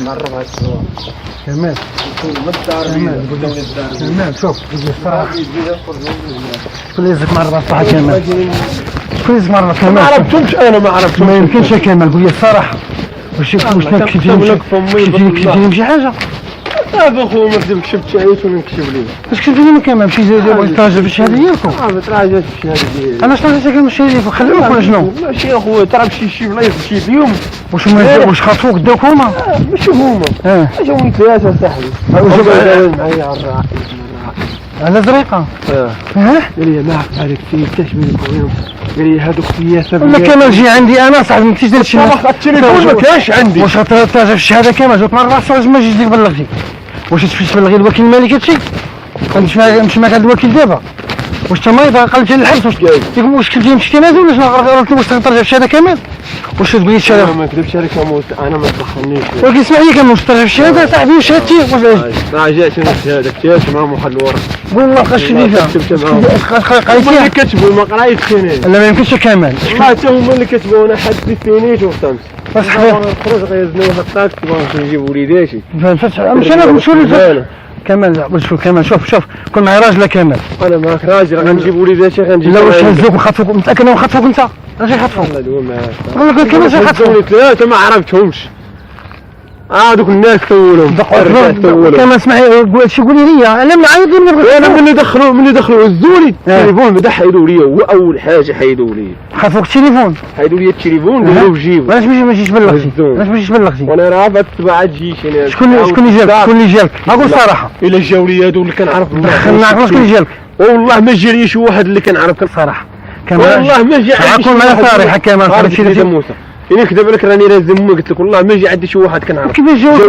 معرف على السواق. كمال كمال شوف الصراحة شكون اللي يزك مرة الصراحة كمال شكون يزك مرة كمال ما عرفتهمش انا ما عرفتهمش ما يمكنش يا كمال قول لي الصراحة واش كتبتي شي حاجة صافي اخويا ما كذبكش بتعيش ونكشف ليه واش كتبتي لي كمال مشي تراجع في الشهادة ديالكم تراجعت في الشهاده ديالي انا شنو كنت الشهادة ديالكم خلوك ولا شنو ماشي اخويا ترى شي بلايص مشيت اليوم واش خاطفوك داوك هما ماشي هما جاوني ثلاثه صاحبي معايا على على زريقة قال لي ما عرفت هذاك السيد تشمل خويا قال لي هذوك السياسه ولا كمال جي عندي انا صاحبي ما كنتيش دير شي التليفون ما كانش عندي واش تراجع في الشهاده كامل جات مرة واش ما جيتش ليك بلغتي واش تبلغي الوكيل المالي هادشي نمشي معاك عند الوكيل دابا واش تمريض قلبتي للحبس واش كنتي مشكي نازل ولا شنو واش ترجع في الشهاده كامل واش تقول لي الشهاده انا ما كذبش عليك انا ما تدخلنيش ولكن اسمع لي كمل واش ترجع في الشهاده صاحبي وشهادتي واش راجعت انا الشهاده كتبت معاهم واحد الورق قول ما بقاش لي فيها هما اللي كتبوا ما قرايتش انا لا ما يمكنش كمال ما حتى هما اللي كتبوا انا حد فينيش وختمت نخرج غيهزني واحد الطاكسي باغي نجيب وليداتي مش انا نمشيو كمال شوف كمال شوف كون معايا راجل كمال انا معاك راجل غنجيب وليداتي غنجيب لا واش هزوك وخطفوك متاكد انهم خطفوك انت اش يخطفوك الله يدوم معاك والله كمال شي خطفوك ثلاثه ما عرفتهمش دوك الناس سولهم كما اسمعي شي قولي لي انا معايدين انا من دخلوا هزوني التليفون بدا حيدوا لي هو اول حاجه حيدوا لي خافوك التليفون حيدوا لي التليفون قالوا في جيبو علاش ما جيتش بلغتي وانا راه هاد الطبعه تجيش انا شكون اللي جالك اقول الصراحه الا جاو لي هادو اللي كنعرف دخلنا شكون اللي جالك والله ما جا لي شي واحد اللي كنعرف الصراحه والله ما جا عندي كون معايا صريحه كمان خرجتي لي موسى إلا كذب لك راني لازم قلت لك والله ما جا عندي شي واحد كنعرف كيفاش جاوك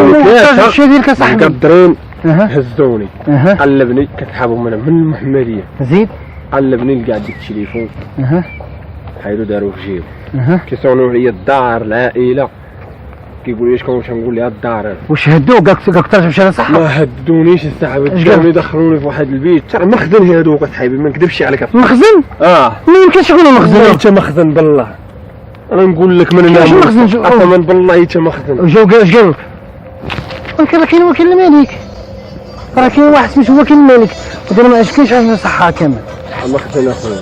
الشيء ديالك صاحبي مقدرين هزوني قلبني كتحابهم من المحمديه زيد قلبني لقى عندي التليفون حيدو داروا في جيبو كيصونوا لي الدار العائله كيقول لي شكون واش نقول لها الدار واش هدوك قالك ترجع في شهر صح ما هدونيش الصاحب جاوني دخلوني في واحد البيت ترى مخزن هادوك اصاحبي ما نكذبش عليك مخزن ما يمكنش يكونوا مخزن انت مخزن بالله انا نقول لك من انا مخزن قسما بالله انت مخزن جاو اش قالك راه كاين وكيل الملك راه كاين واحد سميتو وكيل الملك ودابا ما عشكيش عندنا صحه كامل مخزن اخويا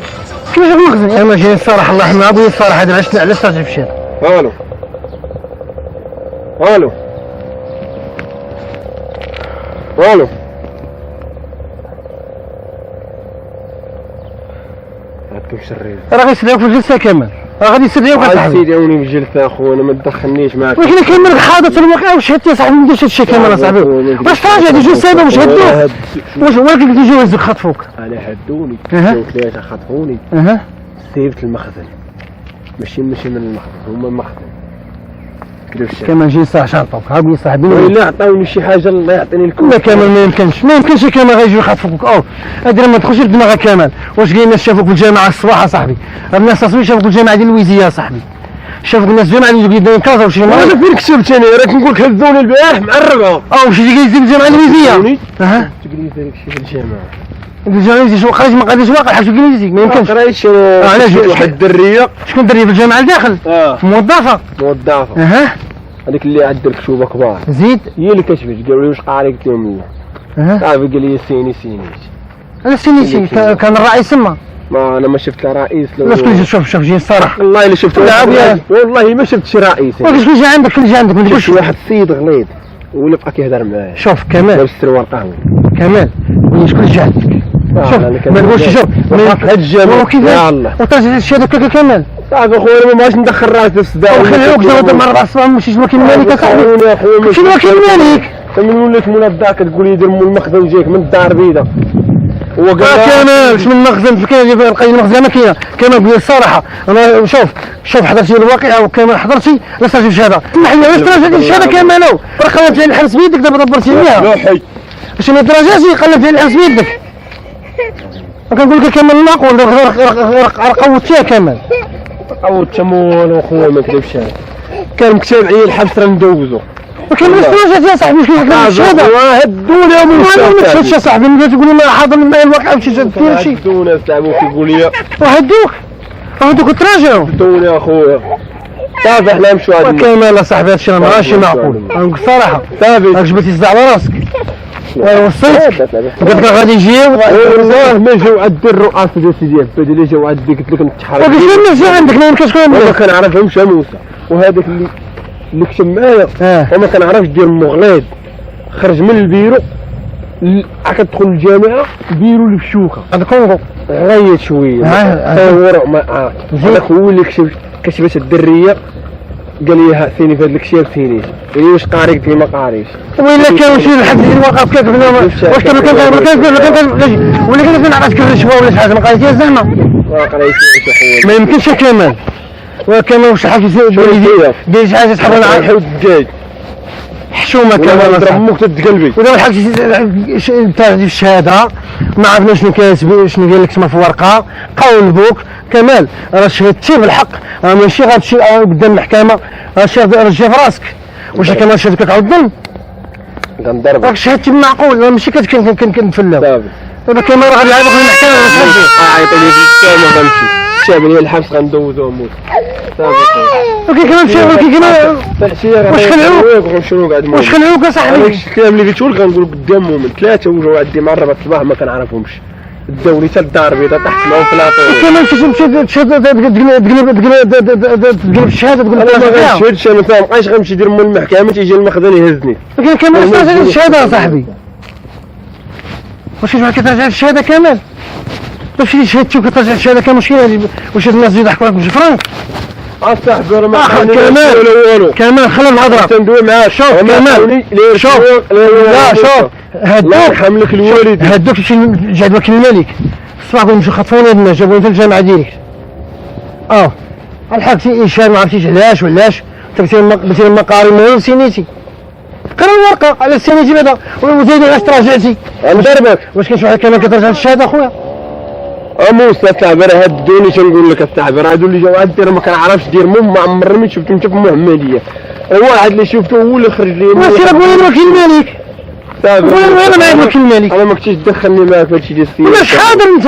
كيفاش مخزن انا ما جاي الصراحه الله يرحمها ابويا الصراحه هذا علاش ترجع في الشارع الو هاكم شرير راه غيسرعوك في الجلسه كامل راه غادي يسرعوك اصاحبي سيدوني في الجلسه اخويا انا ما تدخلنيش معاك ولكن كامل حاضر الواقع واش هدتي صاحبي ما نديرش هادشي كامل اصاحبي واش تراجع ديجا سايبه واش هدوك واش ولكن قلت جاو هزوك خطفوك انا هدوني جاو ثلاثه خطفوني سيبت المخزن ماشي من المخزن هما المخزن كمان جاي صح شرطوك هاكم صاحبي ولا عطاوني شي حاجه الله يعطيني الكل لا كامل ما يمكنش كامل غيجيو يخطفوك هادي ما تدخلش لدماغك كامل واش كاين الناس شافوك في الجامعه الصباح اصاحبي الناس اصاحبي شافوك في الجامعه ديال الويزيه اصاحبي شافوك الناس الجامعه اللي دايرين كازا وشي انا فين كتبت انا راك نقول لك هزوني البارح معربه واش اللي جاي في الجامعه الويزيه تقول لي داك الشيء في الجامعه الجامعه شو قريت ما قريتش واقع حاجه انجليزي ما يمكنش قريتش علاش واحد الدريه شكون دريه في الجامعه لداخل موظفه هذيك اللي عاد الكتوبه كبار زيد هي اللي كتبت قالوا لي واش قاري قلت لهم لا صافي قال لي سيني انا سيني كان الرئيس تما ما انا ما شفت لا رئيس لا شكون شوف جي الصراحه والله الا شفت والله ما شفت شي رئيس شكون جا عندك ما تقولش واحد السيد غليظ ولا بقى كيهضر معايا شوف كمال لابس السروال قهوي كمال شكون جا عندك شوف ما تقولش شوف هاد الجامع يا الله وطاج هادشي هذاك كمال صافي اخويا ما بغاش ندخل راسي في الصداع خليوك دابا مره 4 الصباح مشيت الوكيل الملك اصاحبي مشيت الوكيل الملك من وليت منضا كتقول لي دير المخزن جايك من الدار البيضاء هو قال كمال شنو المخزن في كاين لقيت المخزن ما كاينه كمال بيا الصراحه انا شوف حضرتي الواقعه وكمال حضرتي لا تراجع الشهاده اسمح لي علاش تراجع الشهاده كمال راه قلبت على الحبس بيدك دابا دبرتي عليها لوحي باش ما تراجعش قلبت على الحبس بيدك كنقول لك كمال ناقول راه قوت فيها كمال قوت تمول اخويا ما كذبش كان مكتب عليا الحبس راه ندوزو ولكن واش تراجعت يا صاحبي واش كيقول لك الشهاده هدوني يا موسى ما تشهدش يا صاحبي ملي تقول لي ما حاضر معايا الواقع وشي دير شي هدونا صاحبي كيقول لي وهدوك تراجعوا هدوني اخويا صافي حنا نمشيو هاد كمال اصاحبي هادشي راه ماشي معقول نقول الصراحه صافي راك جبتي الصداع على راسك وصلت قلت لك غادي يجيو والله ما جاو عند الرؤساء ديال سيدي عباد اللي جاو عندي قلت لك نتحرك كيفاش الناس عندك ما يمكنش ما كنعرفهمش موسى وهذاك اللي كتب معايا وما كنعرفش ديال مغليظ خرج من البيرو كتدخل الجامعه بيرو الفشوكه هذا كونغو غيت شويه تصور ما هذاك هو اللي كتبت الدريه قال لي ثاني في هذا الشيء ثاني يعني واش قاري قلت لي ما قاريش وإلا كان شي الحد اللي واقف كيف واش كان ولا كان نعرف كيف شوا ولا شي حاجه ما قريتيها زعما ما قريتيش اخويا ما يمكنش يا كمال وكمال واش حاجه دير شي حاجه تحب نعرف حيد الدجاج حشومه كمال ضرب امك تتقلبي ودابا الحاج تاع الشهاده ما عرفنا شنو كاتب شنو قال لك تما في ورقه قول بوك كمال راه شهدتي بالحق ماشي غتمشي قدام المحكمه راه جا في راسك واش كمال شهدك على الظلم كنضربك راك شهدتي بالمعقول ماشي كنتفلاو صافي دابا كمال راه غنلعبك في المحكمه عيطوا لي في الساعه ما غنمشي الشعب لي الحبس غندوزوه موت صافي ولكن كمان مشى ولكن كمان واش خلعوك واش خلعوك اصاحبي الكلام اللي قلتو لك غنقول قدامهم من ثلاثه وجاو عندي مع 4 الصباح ما كنعرفهمش الدوري حتى الدار البيضاء تحت معهم في لاطور كمان تقلب الشهاده تقول انا ما غنشهدش انا ما بقايش غنمشي ندير مول المحكمه تيجي المخزن يهزني ولكن كمان استرجع الشهاده اصاحبي واش كتبغي كترجع الشهاده كامل واش اللي شهدتي وكترجع الشهاده كان مشكله واش الناس يضحكوا عليك بجوج فرانك اصاحبي راه ما كمال كمال خلينا نهضروا تندوي معاه شوف كمال شوف لا شوف هادوك حملك الوالد هادوك شي جا وكيل الملك الصباح قالوا مشيو خطفوني الناس جابوني في الجامعه ديالك الحاج هشام ما عرفتيش علاش ولاش درتي المقاري ما سينيتي قرا الورقه على سينيتي بعدا وزيد علاش تراجعتي نضربك واش كاين شي واحد كمان كترجع للشهاده اخويا موسى صاحبي راه هدوني تنقول لك صاحبي راه هادو اللي جاو عندي راه ما كنعرفش دير ما عمرني ما شفت انت في المهمليه واحد اللي شفته هو اللي خرج لي واش راك وين وكيل الملك صافي وين معاك وكيل الملك انا ما كنتيش تدخلني معاك في هادشي ديال السياسه واش حاضر انت